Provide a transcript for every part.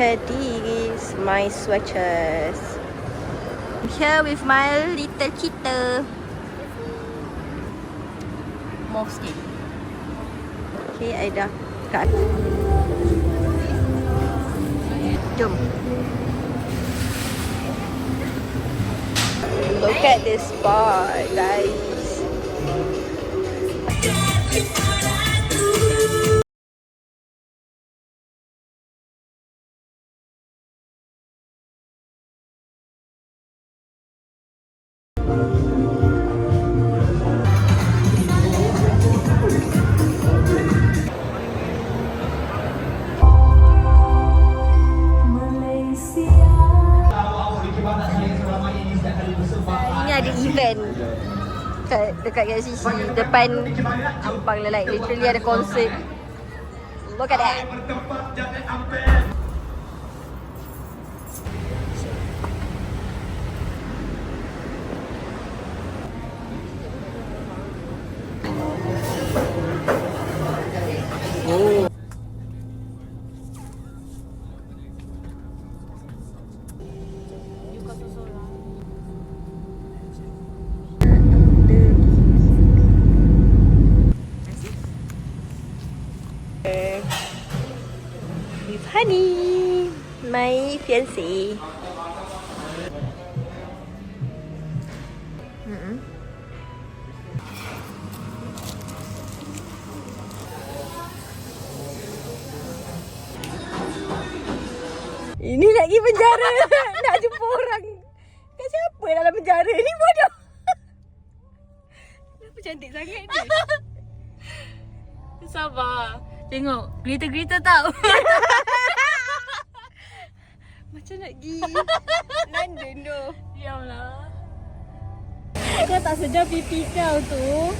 These my swatches. I'm here with my little cheetah. More sikit. Okay, I dah kat. Jom. Look at this spot, guys. Ini ada event dekat KLCC depan Ampang lah, like literally ada konsert. Look at that. Oh. With Honey, my fiancé. Ini nak pergi penjara. Nak jumpa orang. Kat siapa dalam penjara ni, bodoh. Kenapa cantik sangat ni? Sabar. Tengok, glitter-glitter tau. Macam nak pergi London tu. Diamlah. Kau tak sedar pipi kau tu.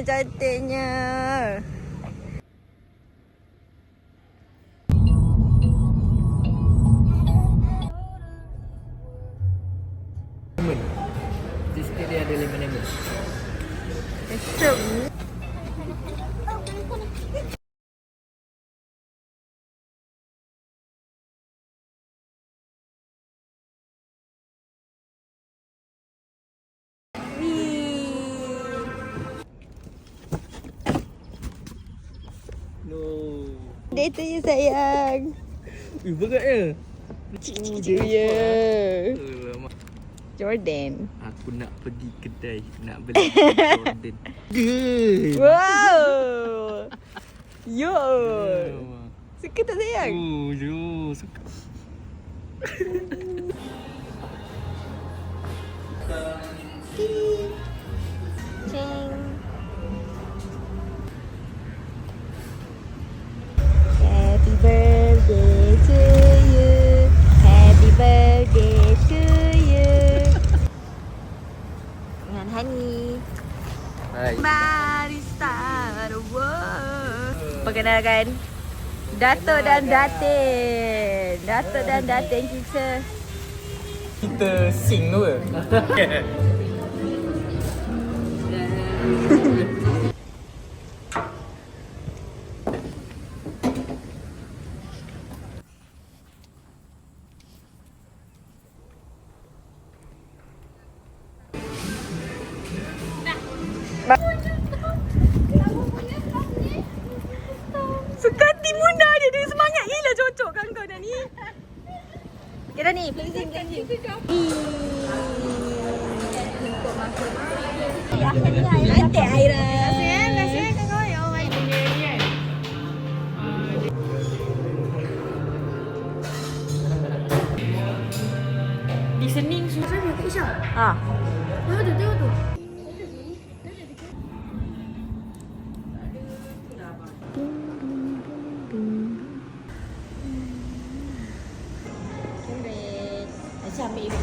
Cantiknya. Sikit dia ada lemon-lemon. Esok. No. Dia tu je sayang. Beratnya. Dia ya. Jordan. Aku nak pergi kedai nak beli Jordan. Wow. Yo. Suka tak sayang? Oh, yo, suka. Cing. Happy birthday to you. Happy birthday to you. Dengan Honey. Hai. Barista the world. Perkenalkan Dato' dan Datin. Dato' dan Datin kita. Kita sing tu ke? Suka hati Muna dia. Dia semangat gila cocokkan kau dah ni. Okay dah ni, cleansing. Nanti Aira. Rasanya kan kau yang main punya ni kan. Di Senin susah dia tak Isyak. Ha. Tengok tu. Macam ambil ibu.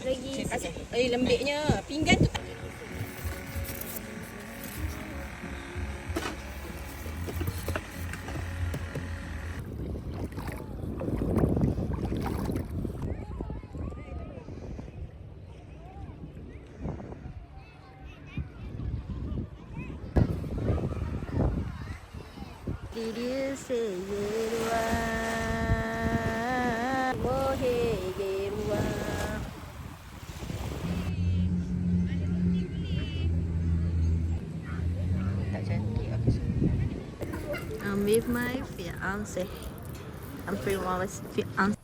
Lagi. Lembiknya. Pinggan tu. Did you say Yerua? Oh hey Yerua. Tak cantik aku suka. I'm with my fiance. I'm with my fiance.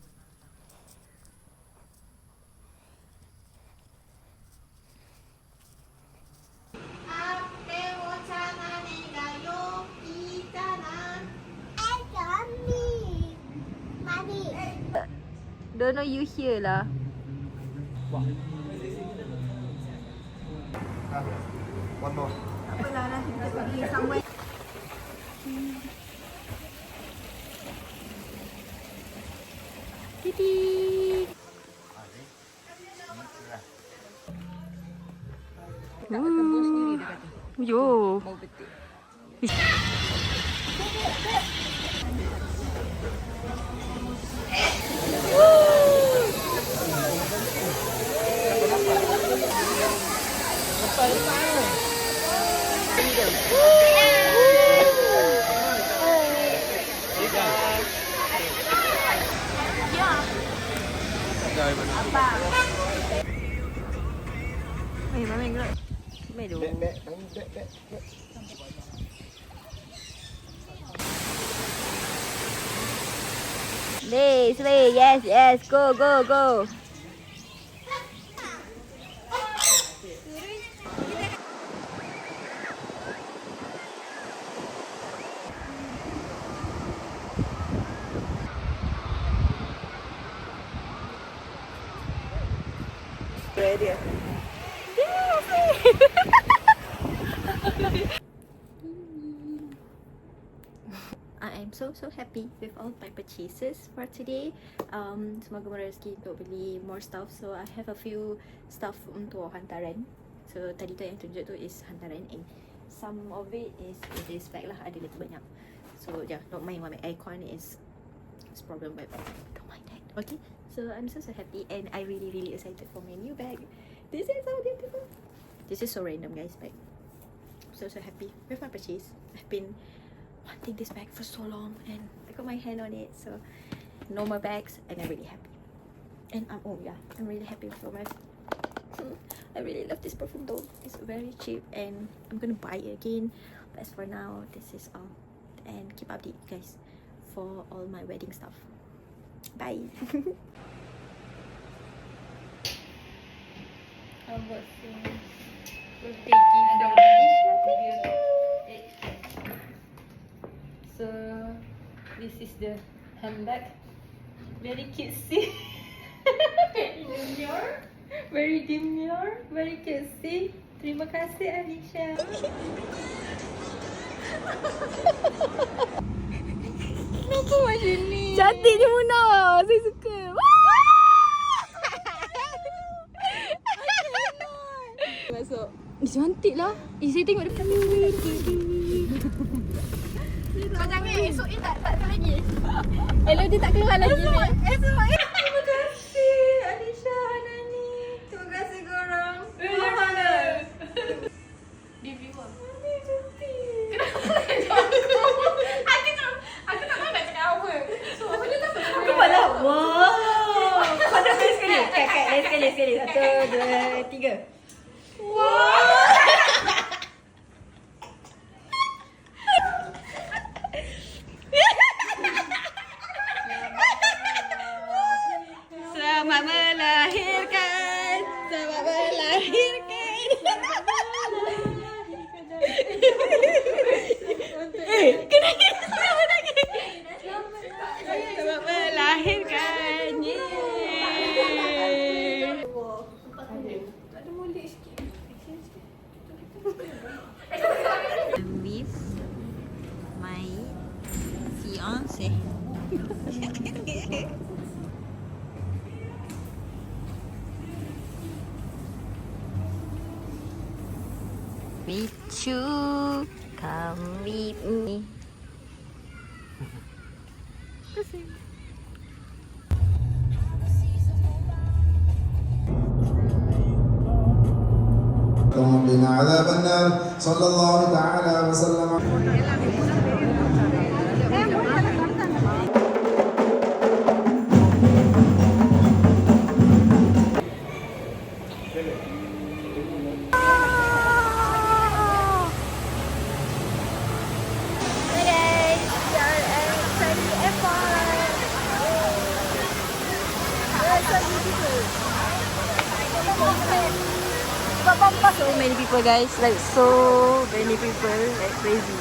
Don't know you here lah. One more. Apalah nanti kita pergi somewhere. Titik. Yo. Mau betul. Mami gerak. Melu. Slay, yes, go. Ready. I am so happy with all my purchases for today. Semoga merezeki untuk beli more stuff. So I have a few stuff untuk hantaran. So tadi tu yang tunjuk tu is hantaran, and some of it is in this bag lah. Ada lagi banyak. So yeah, don't mind why my aircon is problem, but don't mind that. Okay. So I'm so happy, and I really excited for my new bag. This is so beautiful. This is so random, guys, but I'm so happy with my purchase. I've been wanting this bag for so long, and I got my hand on it. So no more bags, and I'm really happy. And I'm really happy for my. I really love this perfume though. It's very cheap, and I'm gonna buy it again. But as for now, this is all. And keep update, guys, for all my wedding stuff. Bye. So this is the handbag. Very cutesy. Very demure, very cutesy. Terima kasih Alisha. Kenapa macam ni? Cantik je Muna. Saya suka. Masuk. Cantik lah. Saya tengok depan ni. Kau jangan esok ni tak lagi. Hello, dia tak keluar lagi ni. Esok. Terima kasih Alisha, Hanani. Terima kasih korang. Mana? Di viewer. Aku tak tahu nak cakap apa. So, aku dah tak tahu. Aku malah. Wow. Kau dah sekali. Sekali. 1, 2, 3. Wow. Selamat melahirkan. Selamat melahirkan. Kena selamat lagi. Selamat melahirkan. Yeay. Ada molek sikit. I'm with my fiance. Meet you, come with me. وقنا عذاب النار صلى الله تعالى وسلم people guys. Like so many people. Like crazy.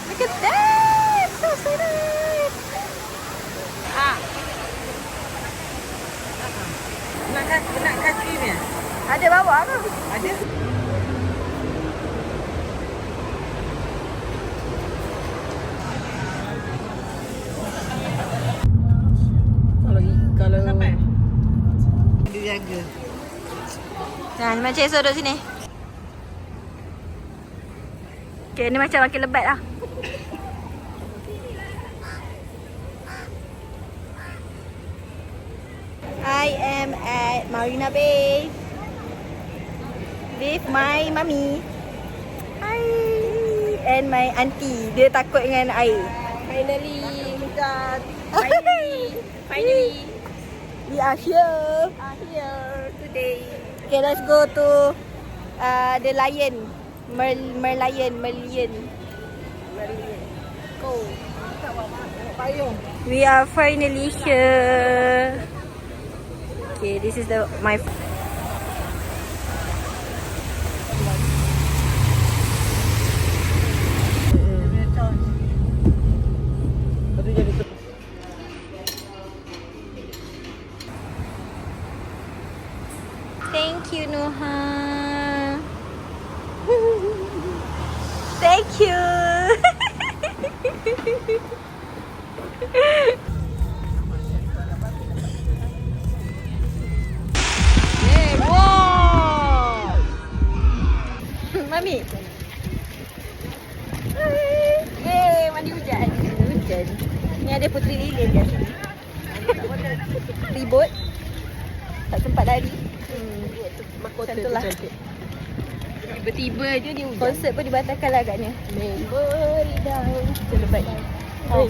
Look at that! So nice! Nak kaki ni? Ada bawa ke? Ada. Kalau sampai dia jaga. Nah, ni macam esok duduk sini. Okay, ni macam makin lebat lah. I am at Marina Bay with my mummy. Hi. And my auntie. Dia takut dengan air. Finally, Mika. Finally. We are here. Today. Okay, let's go to the lion. Merlion. Go. Payung. We are finally here. Okay, this is my. Thank you, Noha. Thank you. Wow. Mami. Yeay, mandi hujan. Ni ada Puteri Lilin kat sini. Ribut. Tak sempat lari. Mahkota Macam tu lah. cantik. Tiba-tiba je dia hujan. Konsert pun dibatalkan lah agaknya. Memory down. Terlebat. Oh.